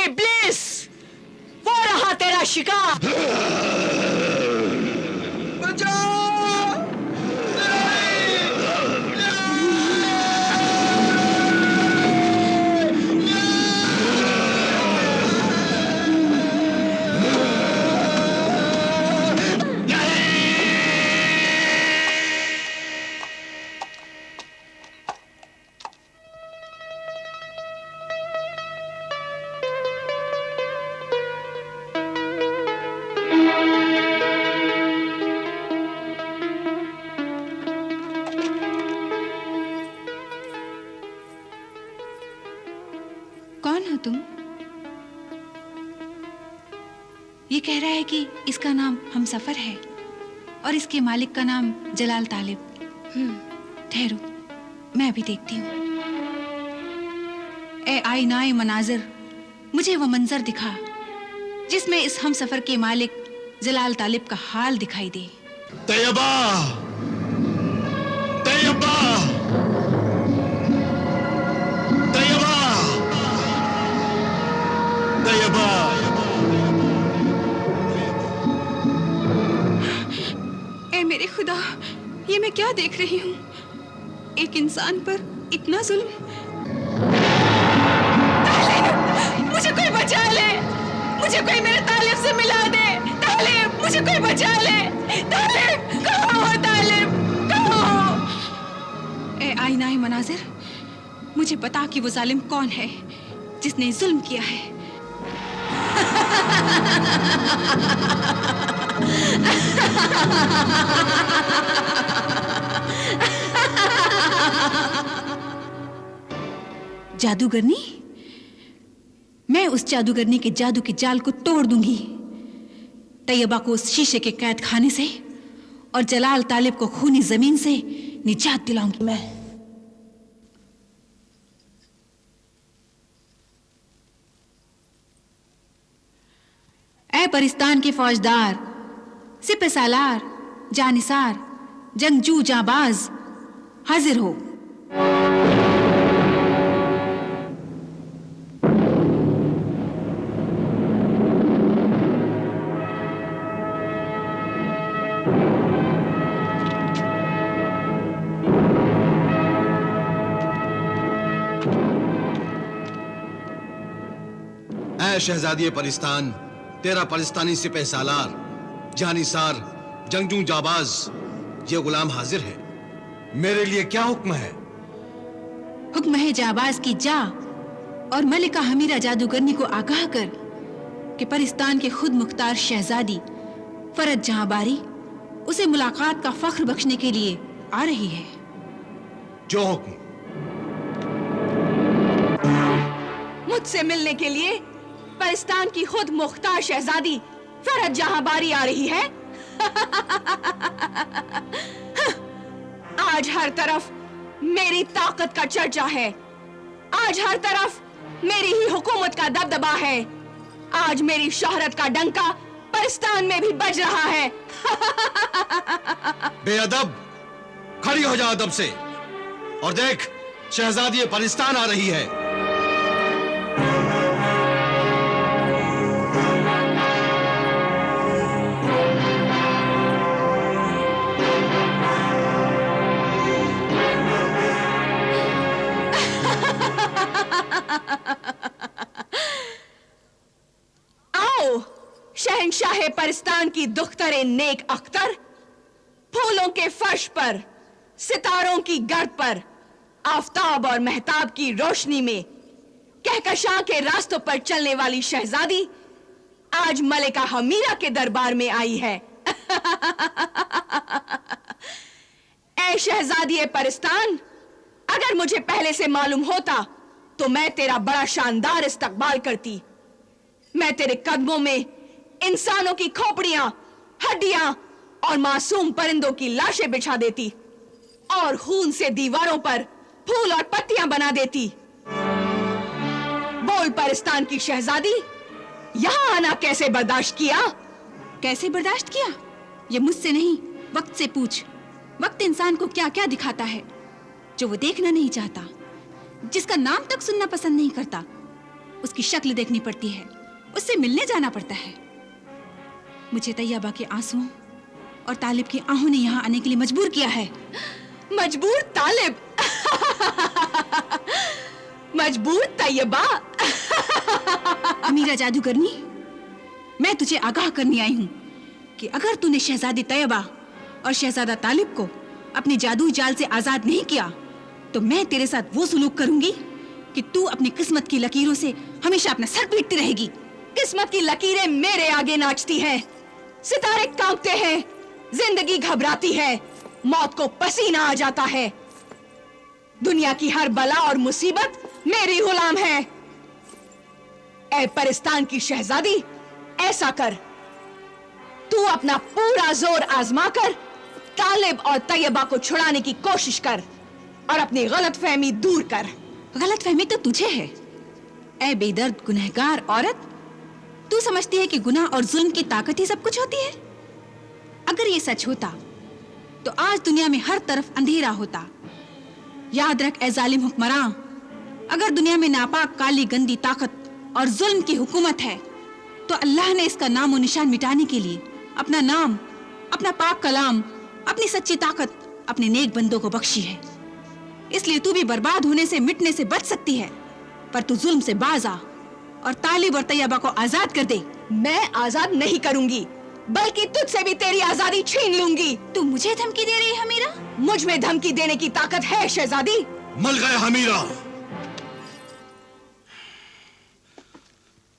इब्लिस, वो रहा तेरा शिकार। कौन हो तुम? ये कह रहा है कि इसका नाम हमसफर है और इसके मालिक का नाम जलाल तालिब। ठहरो, मैं अभी देखती हूँ। ए आईनाए मनाजिर, मुझे वो मंजर दिखा जिसमें इस हमसफर के मालिक जलाल तालिब का हाल दिखाई दे। तैयबा, तैयबा, तैयबा, तैयबा। ए मेरे खुदा, ये मैं क्या देख रही हूँ? एक इंसान पर इतना जुल्म। मुझे कोई बचा ले, मुझे कोई मेरे तालिब से मिला दे। तालिब, मुझे कोई बचा ले। तालिब, कहाँ हो तालिब, कहाँ हो? ए आईनाए मनाजिर, मुझे बता कि वो जालिम कौन है जिसने जुल्म किया है। जादूगरनी, मैं उस जादूगरनी के जादू के जाल को तोड़ दूंगी। तैयबा को उस शीशे के कैद खाने से और जलाल तालिब को खूनी जमीन से निजात दिलाऊंगी मैं। ऐ परिस्तान के फौजदार, सिपह सालार, जानिसार, जंगजू जाबाज, हाजिर हो। ऐ शहजादी परिस्तान, तेरा परिस्तानी सिपह सालार, जानिसार, जंगजू जाबाज, ये गुलाम हाजिर है। मेरे लिए क्या हुक्म है? हुक्म है जाबाज की जा और मलिका हमीरा जादूगरनी को आगाह कर कि परिस्तान के खुद मुख्तार शहजादी फरज जहां बारी उसे मुलाकात का फख्र बख्शने के लिए आ रही है। जो हुक्म। मुझसे मिलने के लिए परिस्तान की खुद मुख्तार शहजादी फरज जहां बारी आ रही है। आज हर तरफ मेरी ताकत का चर्चा है। आज हर तरफ मेरी ही हुकूमत का दबदबा है। आज मेरी शोहरत का डंका परिस्तान में भी बज रहा है। बेअदब, खड़ी हो जा अदब से और देख, शहजादी परिस्तान आ रही है। आओ शहंशाह परिस्तान की दुख्तरे नेक अख्तर, फूलों के फर्श पर, सितारों की गर्द पर, आफताब और महताब की रोशनी में कहकशां के रास्तों पर चलने वाली शहजादी आज मलिका हमीरा के दरबार में आई है। ऐ शहजादी परिस्तान, अगर मुझे पहले से मालूम होता तो मैं तेरा बड़ा शानदार इस्तकबाल करती। मैं तेरे कदमों में इंसानों की खोपड़ियां, हड्डियां और मासूम परिंदों की लाशें बिछा देती और खून से दीवारों पर फूल और पत्तियां बना देती। बोल परिस्तान की शहजादी, यहां आना कैसे बर्दाश्त किया? कैसे बर्दाश्त किया? ये मुझसे नहीं, वक्त से पूछ। वक्त इंसान को क्या क्या दिखाता है जो वो देखना नहीं चाहता, जिसका नाम तक सुनना पसंद नहीं करता। उसकी शक्ल देखनी पड़ती है, उससे मिलने जाना पड़ता है। मुझे तैयबा के आंसुओं और तालिब की आहों ने यहाँ आने के लिए मजबूर किया है। मजबूर तालिब? मजबूर तैयबा? अमीरा जादूगरनी, मैं तुझे आगाह करने आई हूँ कि अगर तूने शहजादी तैयबा और शहजादा तालिब को अपने जादू जाल से आजाद नहीं किया तो मैं तेरे साथ वो सुलूक करूंगी कि तू अपनी किस्मत की लकीरों से हमेशा अपना सर पीटती रहेगी। किस्मत की लकीरें मेरे आगे नाचती हैं, सितारे कांपते हैं, जिंदगी घबराती है, मौत को पसीना आ जाता है। दुनिया की हर बला और मुसीबत मेरी गुलाम है। ऐ परिस्तान की शहजादी, ऐसा कर, तू अपना पूरा जोर आजमा कर तालिब और तैयबा को छुड़ाने की कोशिश कर और अपनी गलतफहमी दूर कर। गलतफहमी तो तुझे है, ऐ बेदर्द गुनहगार औरत। तू समझती है कि गुनाह और जुल्म की ताकत ही सब कुछ होती है? अगर ये सच होता तो आज दुनिया में हर तरफ अंधेरा होता। याद रख ऐ जालिम हुक्मरान, अगर दुनिया में नापाक काली गंदी ताकत और जुल्म की हुकूमत है तो अल्लाह ने इसका नाम और निशान मिटाने के लिए अपना नाम, अपना पाक कलाम, अपनी सच्ची ताकत अपने नेक बंदों को बख्शी है। इसलिए तू भी बर्बाद होने से, मिटने से बच सकती है, पर तू जुल्म से बाज आ और तालिब और तैयबा को आजाद कर दे। मैं आजाद नहीं करूंगी, बल्कि तुझसे भी तेरी आजादी छीन लूंगी। तू मुझे धमकी दे रही है हमीरा? मुझ में धमकी देने की ताकत है शहजादी। मल गए हमीरा।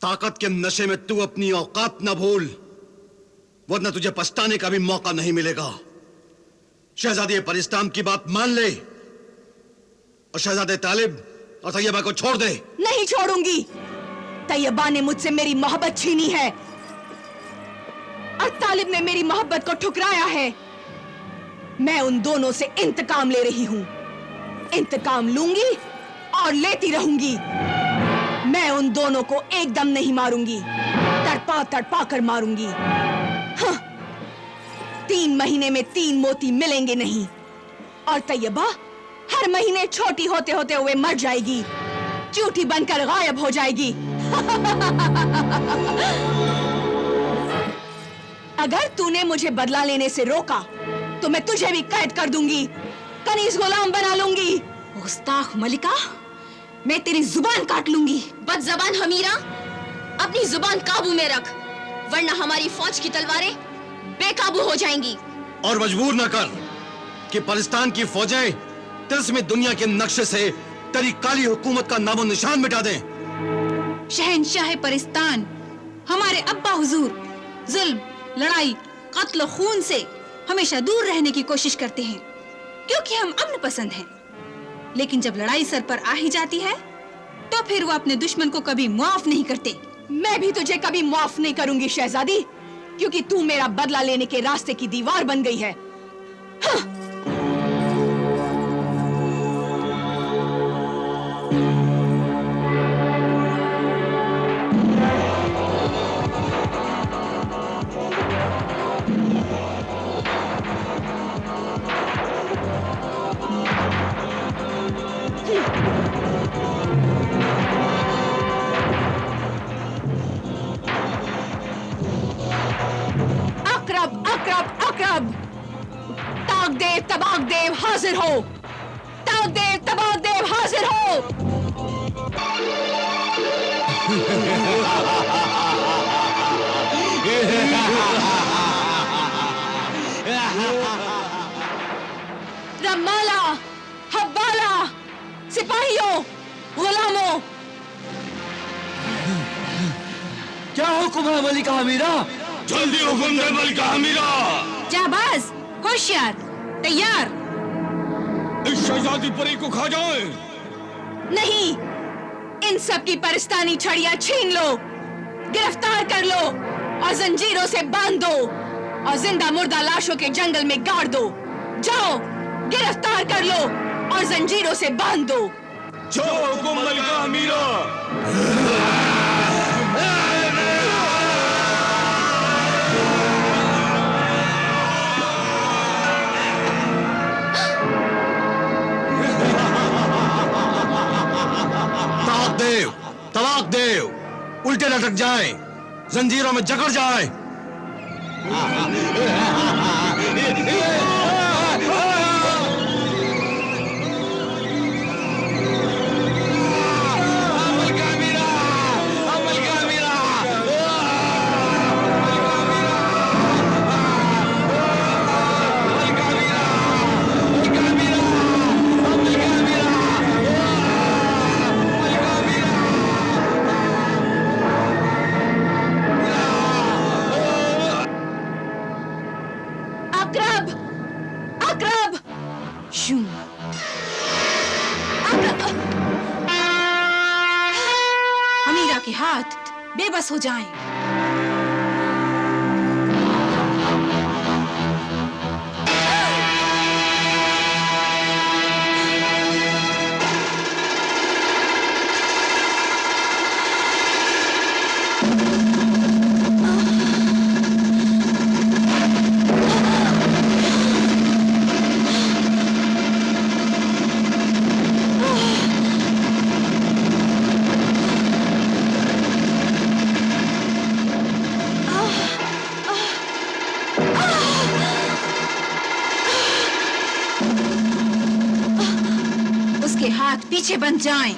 ताकत के नशे में तू अपनी औकात न भूल, वरना तुझे पछताने का भी मौका नहीं मिलेगा। शहजादी परिस्तान की बात मान ले और शहजादे तालिब और तैयबा को छोड़ दे। नहीं छोड़ूंगी। तैयबा ने मुझसे मेरी मोहब्बत छीनी है और तालिब ने मेरी मोहब्बत को ठुकराया है। मैं उन दोनों से इंतकाम ले रही हूं। इंतकाम लूंगी और लेती रहूंगी। मैं उन दोनों को एकदम नहीं मारूंगी, तड़पा तड़पा कर मारूंगी। हाँ, 3 महीने में 3 मोती मिलेंगे नहीं और तैयबा हर महीने छोटी होते होते हुए मर जाएगी, चूटी बनकर गायब हो जाएगी। अगर तूने मुझे बदला लेने से रोका तो मैं तुझे भी कैद कर दूंगी, कनीज गुलाम बना लूंगी। गुस्ताख मलिका, मैं तेरी जुबान काट लूंगी। बदज़बान हमीरा, अपनी जुबान काबू में रख, वरना हमारी फौज की तलवारें बेकाबू हो जाएंगी। और मजबूर न कर कि पाकिस्तान की फौजें तिलस्मी दुनिया के नक्शे से तेरी काली हुकूमत का नामो निशान मिटा दें। शहनशाह परिस्तान हमारे अब्बा हुजूर जुल्म, लड़ाई, कत्ल खून से हमेशा दूर रहने की कोशिश करते हैं, क्योंकि हम अमन पसंद हैं। लेकिन जब लड़ाई सर पर आ ही जाती है तो फिर वो अपने दुश्मन को कभी माफ नहीं करते। मैं भी तुझे कभी माफ नहीं करूंगी शहजादी, क्योंकि तू मेरा बदला लेने के रास्ते की दीवार बन गई है। हाँ। अकरब अकरब अकरब, ताक देव तबाक देव हाजिर हो। ताक देव तबाक देव हाजिर हो। रमाला, हब्बाला, सिपाहियों, गुलामों, क्या हुक्म है मलिका हमीरा? जल्दी हुक्म दे मलिका हमीरा। जाबाज, होशियार, तैयार। इस शहजादी परी को खा जाए। नहीं, इन सब की परिस्तानी छड़ियां छीन लो, गिरफ्तार कर लो और जंजीरों से बांध दो और जिंदा मुर्दा लाशों के जंगल में गाड़ दो। जाओ, गिरफ्तार कर लो और जंजीरों से बांध दो। जो हुक्म मलिका हमीरा। तलाक देव, तलाक देव। उल्टे लटक जाए, जंजीरों में जकड़ जाए। अकरब, अकरब, शू, अमीरा के हाथ बेबस हो जाएं। उसके हाथ पीछे बन जाएं।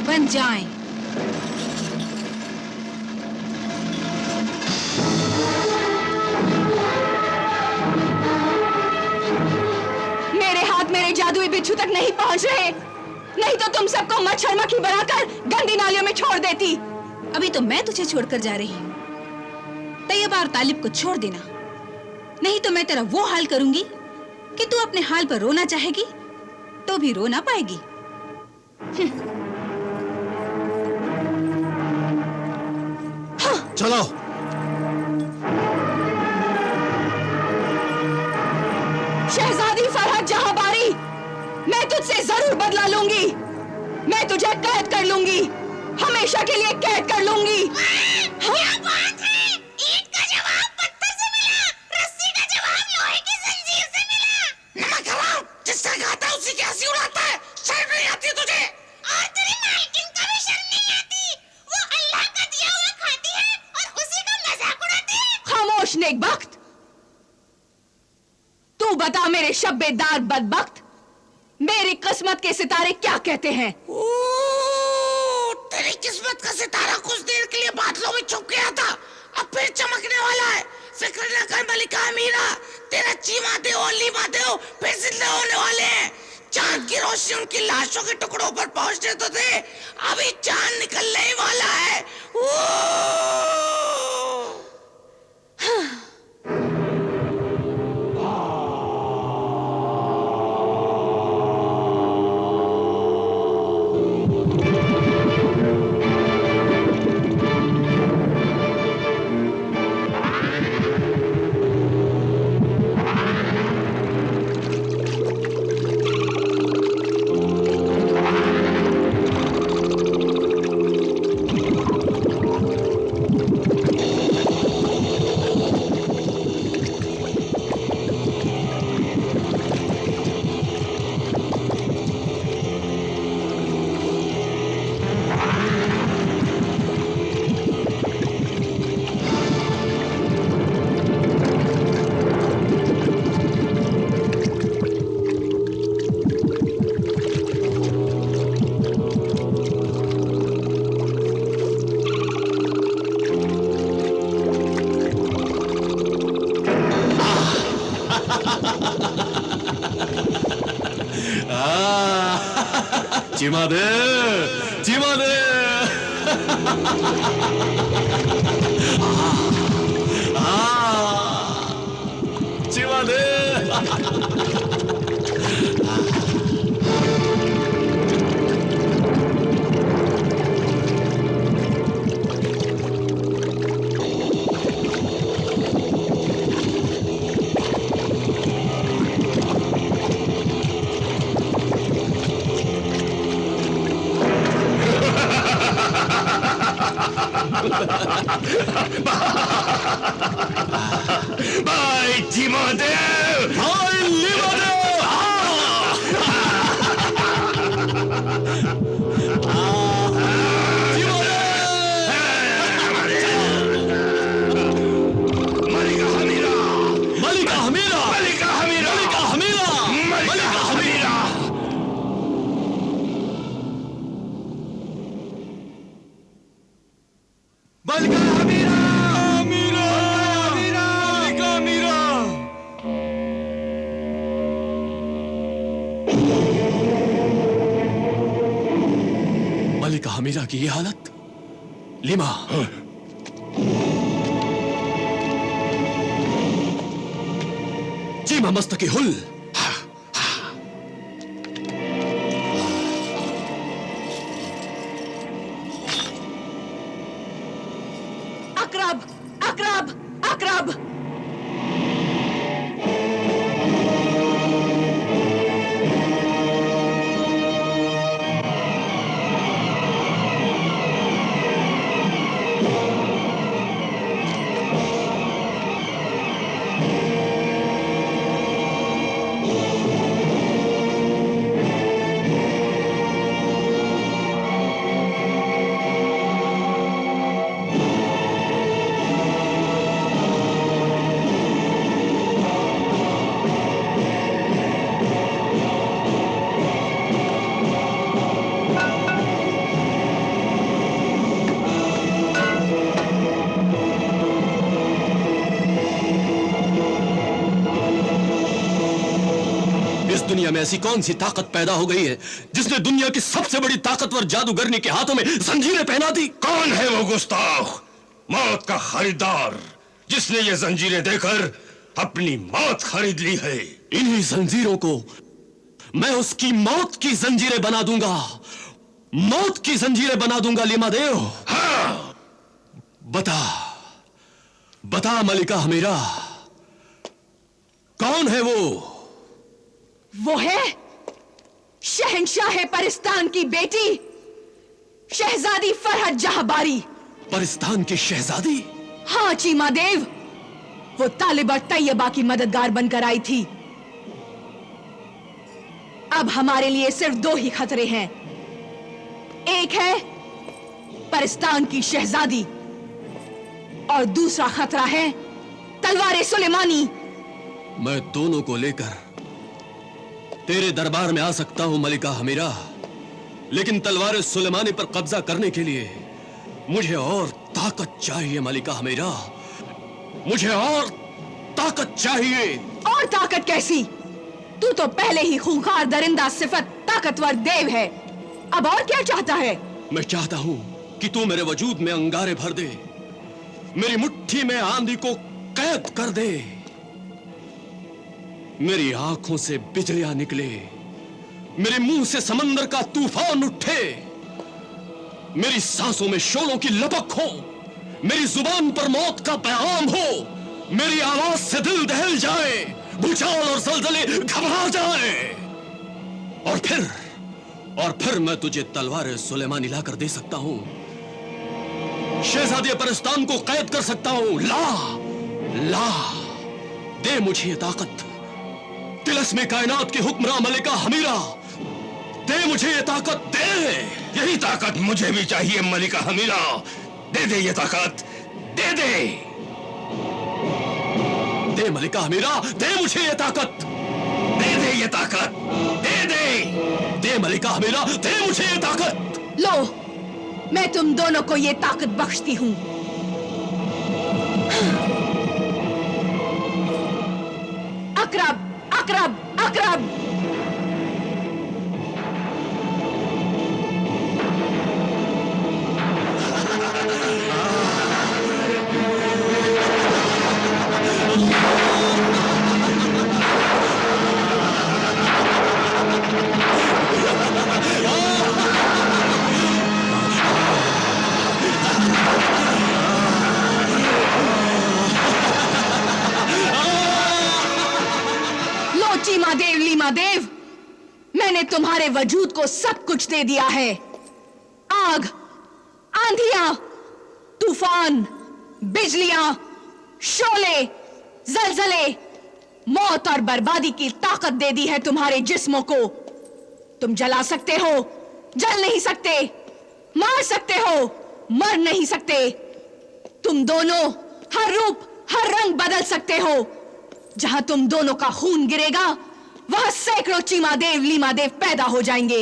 बन जाएं। मेरे हाथ मेरे जादुई बिच्छू तक नहीं पहुंच रहे, नहीं तो तुम सबको मच्छर मक्खी बनाकर गंदी नालियों में छोड़ देती। अभी तो मैं तुझे छोड़कर जा रही हूँ। तैयबा और तालिब को छोड़ देना, नहीं तो मैं तेरा वो हाल करूंगी कि तू अपने हाल पर रोना चाहेगी तो भी रो ना पाएगी। चलो। शहजादी फरहत जहांबारी, मैं तुझसे जरूर बदला लूंगी। मैं तुझे कैद कर लूंगी, हमेशा के लिए कैद कर लूंगी। क्या बात है? ईंट का जवाब पत्थर से मिला, रस्सी का जवाब लोहे की जंजीर से मिला। नमक हराम, जिससे खाता है उसी की हंसी उड़ाता है। शर्म नहीं आती तुझे? और तेरी मालकिन का भी शर्म नहीं आती? वो अल्लाह का दिया हुआ खाती है और उसी का मजाक उड़ाती है। खामोश नेकबख्त, तू बता मेरे शब्बेदार बदबख्त, मेरी किस्मत के सितारे क्या कहते हैं? तेरी किस्मत का सितारा कुछ देर के लिए बादलों में छुप गया था, अब फिर चमकने वाला है। फिक्र न कर मलिका अमीरा, तेरा चीमा देव और लीमा देव फिर जिंदा होने वाले हैं। चांद की रोशनी उनकी लाशों के टुकड़ों पर पहुंचने तो थे, अभी चांद निकलने ही वाला है। चिमादे, चिमादे। चिमादे। By Timothy! मलिका हमीरा की ये हालत। लीमा, चीमा मस्तकी हुल। अकरब, अकरब, अकरब। दुनिया में ऐसी कौन सी ताकत पैदा हो गई है जिसने दुनिया की सबसे बड़ी ताकतवर जादूगरनी के हाथों में जंजीरें पहना दी? कौन है वो गुस्ताख, मौत का खरीदार, जिसने ये जंजीरें देकर अपनी मौत खरीद ली है? इन्हीं जंजीरों को मैं उसकी मौत की जंजीरें बना दूंगा, मौत की जंजीरें बना दूंगा लीमा देव। हाँ। बता बता मलिका हमीरा, कौन है वो है शहंशाह परिस्तान की बेटी शहजादी फरहत जहांबारी। परिस्तान की शहजादी? हाँ चीमा देव, वो तालिब और तैयबा की मददगार बनकर आई थी। अब हमारे लिए सिर्फ दो ही खतरे हैं, एक है परिस्तान की शहजादी और दूसरा खतरा है तलवार सुलेमानी। मैं दोनों को लेकर तेरे दरबार में आ सकता हूं मलिका हमीरा, लेकिन तलवार सुलेमानी पर कब्जा करने के लिए मुझे और ताकत चाहिए मलिका हमीरा, मुझे और ताकत चाहिए। और ताकत कैसी? तू तो पहले ही खूंखार दरिंदा सिफत ताकतवर देव है, अब और क्या चाहता है? मैं चाहता हूं कि तू मेरे वजूद में अंगारे भर दे, मेरी मुट्ठी में आंधी को कैद कर दे, मेरी आंखों से बिजलियां निकले, मेरे मुंह से समंदर का तूफान उठे, मेरी सांसों में शोलों की लपक हो, मेरी जुबान पर मौत का पैगाम हो, मेरी आवाज से दिल दहल जाए, भूचाल और जलजले घबरा जाए, और फिर मैं तुझे तलवार सुलेमानी लाकर दे सकता हूं, शहजादी परिस्तान को कैद कर सकता हूं। ला दे मुझे ये ताकत, तिलस्मे कायनात की हुक्मरां मलिका हमीरा, दे मुझे ये ताकत, दे। यही ताकत मुझे भी चाहिए मलिका हमीरा, दे दे ये ताकत, दे दे। दे मलिका हमीरा, दे मुझे ये ताकत, दे दे ये ताकत, दे दे। दे मलिका हमीरा, दे मुझे ये ताकत। लो, मैं तुम दोनों को ये ताकत बख्शती हूं। अकरब, अकरब, अकरब। चीमा देव, लीमा देव, मैंने तुम्हारे वजूद को सब कुछ दे दिया है। आग, आंधियां, तूफान, बिजलियां, शोले, जलजले, मौत और बर्बादी की ताकत दे दी है तुम्हारे जिस्मों को। तुम जला सकते हो, जल नहीं सकते, मार सकते हो, मर नहीं सकते। तुम दोनों हर रूप, हर रंग बदल सकते हो। जहां तुम दोनों का खून गिरेगा, वहां सैकड़ों चीमा देव, लीमा देव पैदा हो जाएंगे।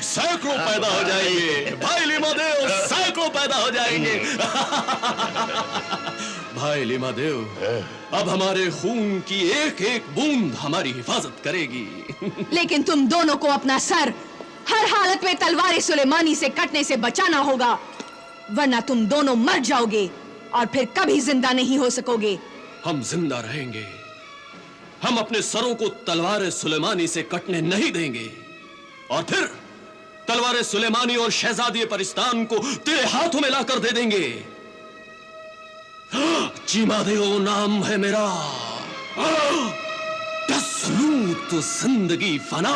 सैकड़ों पैदा हो जाएंगे भाई लीमा देव, सैकड़ों पैदा हो जाएंगे। भाई लीमा देव, अब हमारे खून की एक एक बूंद हमारी हिफाजत करेगी। लेकिन तुम दोनों को अपना सर हर हालत में तलवार सुलेमानी से कटने से बचाना होगा, वरना तुम दोनों मर जाओगे और फिर कभी जिंदा नहीं हो सकोगे। हम जिंदा रहेंगे। हम अपने सरों को तलवार सुलेमानी से कटने नहीं देंगे, और फिर तलवार सुलेमानी और शहजादी परिस्तान को तेरे हाथों में लाकर दे देंगे। चीमा देव नाम है मेरा, दस लूं तो जिंदगी फना।